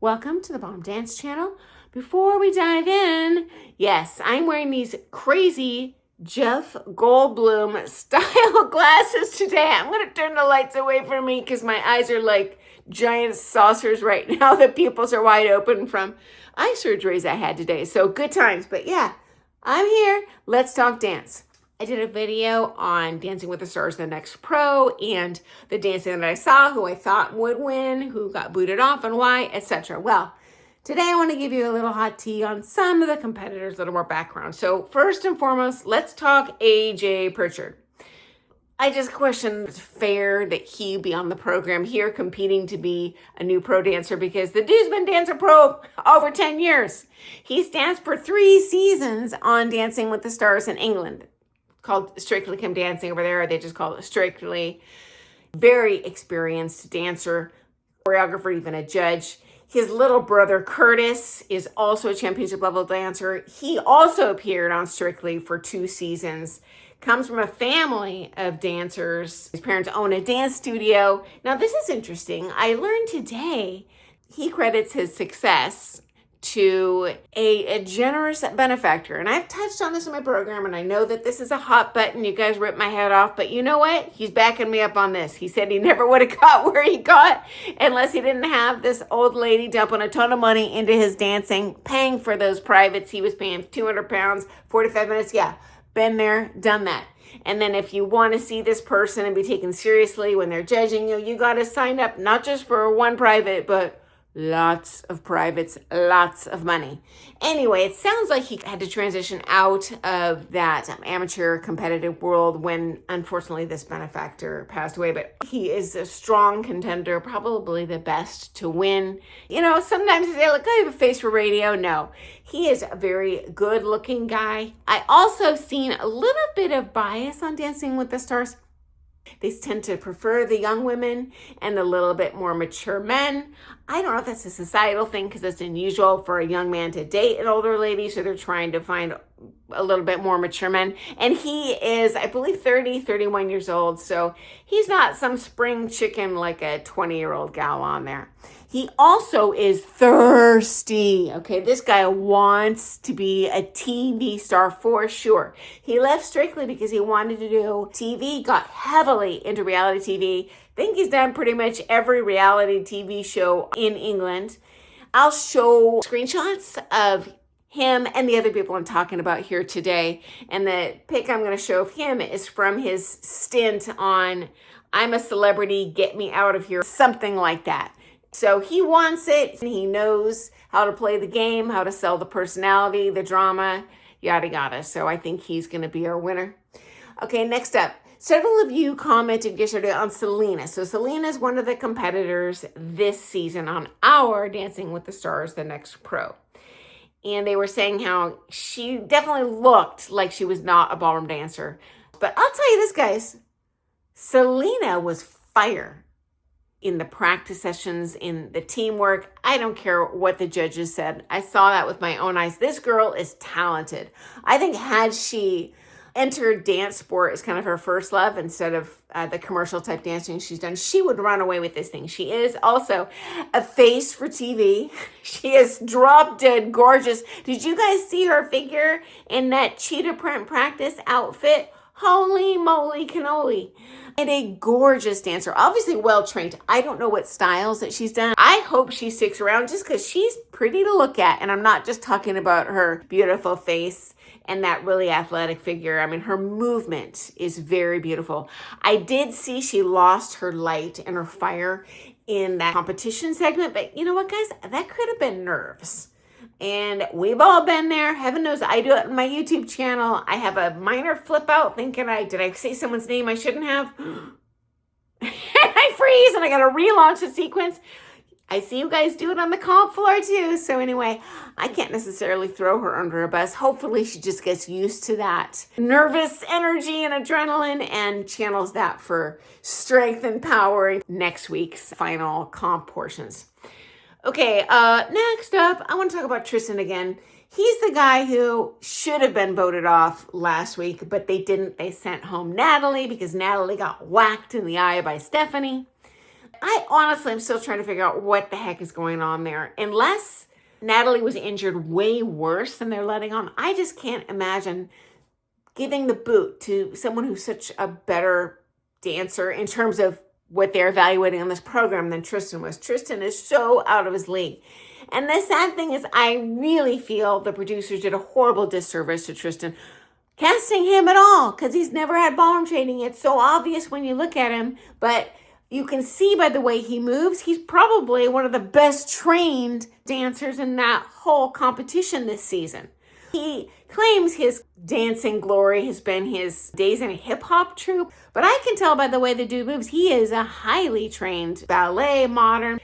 Welcome to the Ballroom Dance channel. Before we dive in, yes, I'm wearing these crazy Jeff Goldblum style glasses today. I'm going to turn the lights away from me because my eyes are like giant saucers right now. The pupils are wide open from eye surgeries I had today. So good times. But yeah, I'm here. Let's talk dance. I did a video on Dancing with the Stars, the Next Pro, and the dancing that I saw, who I thought would win, who got booted off, and why, etc. Well, today I want to give you a little hot tea on some of the competitors, a little more background. So first and foremost, let's talk AJ Pritchard. I just question if it's fair that he be on the program here competing to be a new pro dancer because the dude's been dancing pro over 10 years. He's danced for 3 seasons on Dancing with the Stars in England, called Strictly Come Dancing over there. They just call it Strictly. Very experienced dancer, choreographer, even a judge. His little brother Curtis is also a championship level dancer. He also appeared on Strictly for 2 seasons. Comes from a family of dancers. His parents own a dance studio. Now this is interesting. I learned today he credits his success to a generous benefactor. And I've touched on this in my program, and I know that this is a hot button. You guys ripped my head off, but you know what? He's backing me up on this. He said he never would have got where he got unless he didn't have this old lady dumping a ton of money into his dancing, paying for those privates. He was paying 200 pounds, 45 minutes. Yeah, been there, done that. And then if you want to see this person and be taken seriously when they're judging you, you got to sign up not just for one private, but lots of privates, lots of money. Anyway, it sounds like he had to transition out of that amateur competitive world when, unfortunately, this benefactor passed away. But he is a strong contender, probably the best to win. You know, sometimes they say, look, I have a face for radio. No, he is a very good-looking guy. I also seen a little bit of bias on Dancing with the Stars. They tend to prefer the young women and a little bit more mature men. I don't know if that's a societal thing because it's unusual for a young man to date an older lady, so they're trying to find a little bit more mature men. And he is, I believe, 31 years old, so he's not some spring chicken like a 20-year-old gal on there. He also is thirsty. Okay, this guy wants to be a TV star for sure. He left Strictly because he wanted to do TV, got heavily into reality TV. I think he's done pretty much every reality TV show in England. I'll show screenshots of him and the other people I'm talking about here today. And the pic I'm going to show of him is from his stint on I'm a Celebrity, Get Me Out of Here, something like that. So he wants it, and he knows how to play the game, how to sell the personality, the drama, yada, yada. So I think he's going to be our winner. Okay, next up. Several of you commented yesterday on Selena. So Selena is one of the competitors this season on our Dancing with the Stars, the Next Pro. And they were saying how she definitely looked like she was not a ballroom dancer. But I'll tell you this, guys. Selena was fire in the practice sessions, in the teamwork. I don't care what the judges said. I saw that with my own eyes. This girl is talented. I think had she entered dance sport as kind of her first love instead of the commercial type dancing she's done, she would run away with this thing. She is also a face for TV. She is drop dead gorgeous. Did you guys see her figure in that cheetah print practice outfit? Holy moly cannoli. And a gorgeous dancer, obviously well-trained. I don't know what styles that she's done. I hope she sticks around just because she's pretty to look at. And I'm not just talking about her beautiful face and that really athletic figure. I mean, her movement is very beautiful. I did see she lost her light and her fire in that competition segment. But you know what, guys? That could have been nerves. And we've all been there. Heaven knows I do it on my YouTube channel. I have a minor flip out thinking did I say someone's name I shouldn't have? And I freeze and I got to relaunch the sequence. I see you guys do it on the comp floor too. So anyway, I can't necessarily throw her under a bus. Hopefully she just gets used to that nervous energy and adrenaline and channels that for strength and power next week's final comp portions. Okay, next up, I want to talk about Tristan again. He's the guy who should have been voted off last week, but they didn't. They sent home Natalie because Natalie got whacked in the eye by Stephanie. I honestly am still trying to figure out what the heck is going on there. Unless Natalie was injured way worse than they're letting on, I just can't imagine giving the boot to someone who's such a better dancer in terms of what they're evaluating on this program than Tristan was. Tristan is so out of his league. And the sad thing is, I really feel the producers did a horrible disservice to Tristan casting him at all, because he's never had ballroom training. It's so obvious when you look at him, but you can see by the way he moves, he's probably one of the best trained dancers in that whole competition this season. He claims his dancing glory has been his days in a hip-hop troupe, but I can tell by the way the dude moves, he is a highly trained ballet, modern.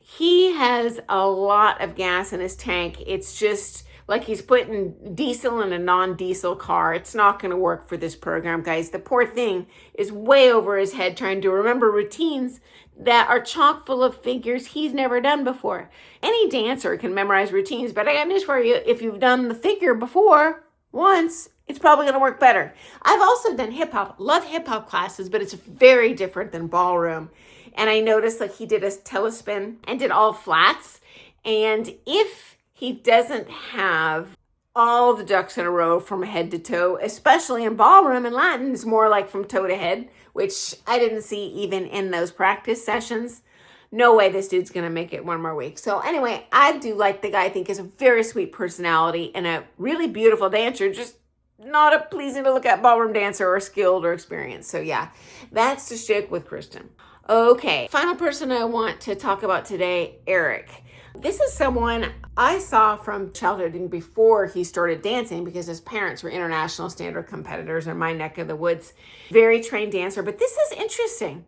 He has a lot of gas in his tank. It's just like he's putting diesel in a non-diesel car. It's not going to work for this program, guys. The poor thing is way over his head trying to remember routines that are chock full of figures he's never done before. Any dancer can memorize routines, but I got news for you. If you've done the figure before once, it's probably going to work better. I've also done hip-hop. Love hip-hop classes, but it's very different than ballroom. And I noticed like he did a telespin and did all flats. And if he doesn't have all the ducks in a row from head to toe, especially in ballroom and Latin, it's more like from toe to head, which I didn't see even in those practice sessions. No way this dude's going to make it one more week. So anyway, I do like the guy. I think is a very sweet personality and a really beautiful dancer, just not a pleasing to look at ballroom dancer or skilled or experienced. So yeah, that's the shtick with Tristan. Okay, final person I want to talk about today, Eric. This is someone I saw from childhood and before he started dancing because his parents were international standard competitors in my neck of the woods. Very trained dancer, but this is interesting.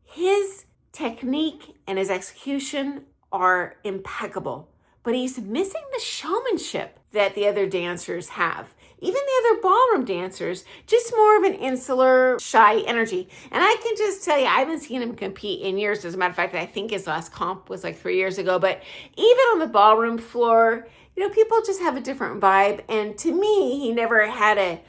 His technique and his execution are impeccable, but he's missing the showmanship that the other dancers have. Even the other ballroom dancers, just more of an insular, shy energy. And I can just tell you, I haven't seen him compete in years. As a matter of fact, I think his last comp was like 3 years ago. But even on the ballroom floor, people just have a different vibe. And to me, he never had a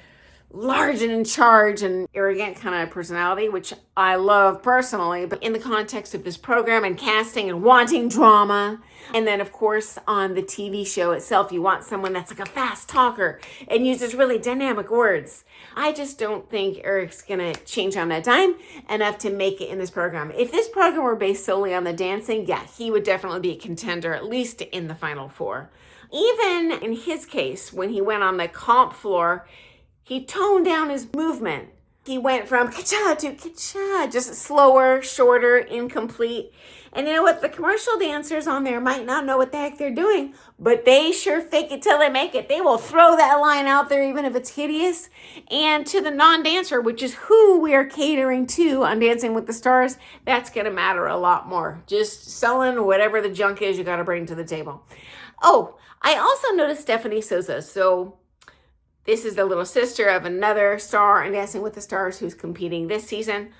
large and in charge and arrogant kind of personality, which I love personally, but in the context of this program and casting and wanting drama. And then of course on the TV show itself, you want someone that's like a fast talker and uses really dynamic words. I just don't think Eric's gonna change on a dime enough to make it in this program. If this program were based solely on the dancing, yeah, he would definitely be a contender, at least in the final four. Even in his case, when he went on the comp floor, he toned down his movement. He went from ka-cha to ka-cha, just slower, shorter, incomplete. And you know what? The commercial dancers on there might not know what the heck they're doing, but they sure fake it till they make it. They will throw that line out there even if it's hideous. And to the non-dancer, which is who we are catering to on Dancing with the Stars, that's going to matter a lot more. Just selling whatever the junk is you got to bring to the table. Oh, I also noticed Stephanie Souza. So this is the little sister of another star in Dancing with the Stars who's competing this season.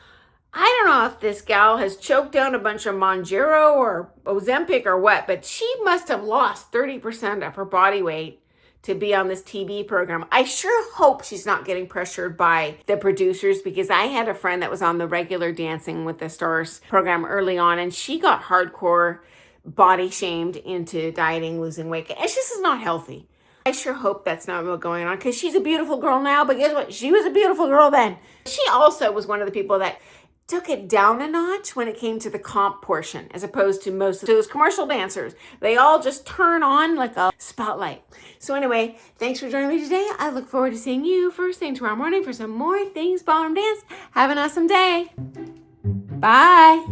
I don't know if this gal has choked down a bunch of Mounjaro or Ozempic or what, but she must have lost 30% of her body weight to be on this TV program. I sure hope she's not getting pressured by the producers, because I had a friend that was on the regular Dancing with the Stars program early on, and she got hardcore body shamed into dieting, losing weight. It's just is not healthy. I sure hope that's not what's going on, because she's a beautiful girl now, but guess what? She was a beautiful girl then. She also was one of the people that took it down a notch when it came to the comp portion, as opposed to most of those commercial dancers. They all just turn on like a spotlight. So anyway, thanks for joining me today. I look forward to seeing you first thing tomorrow morning for some more Things Ballroom Dance. Have an awesome day. Bye.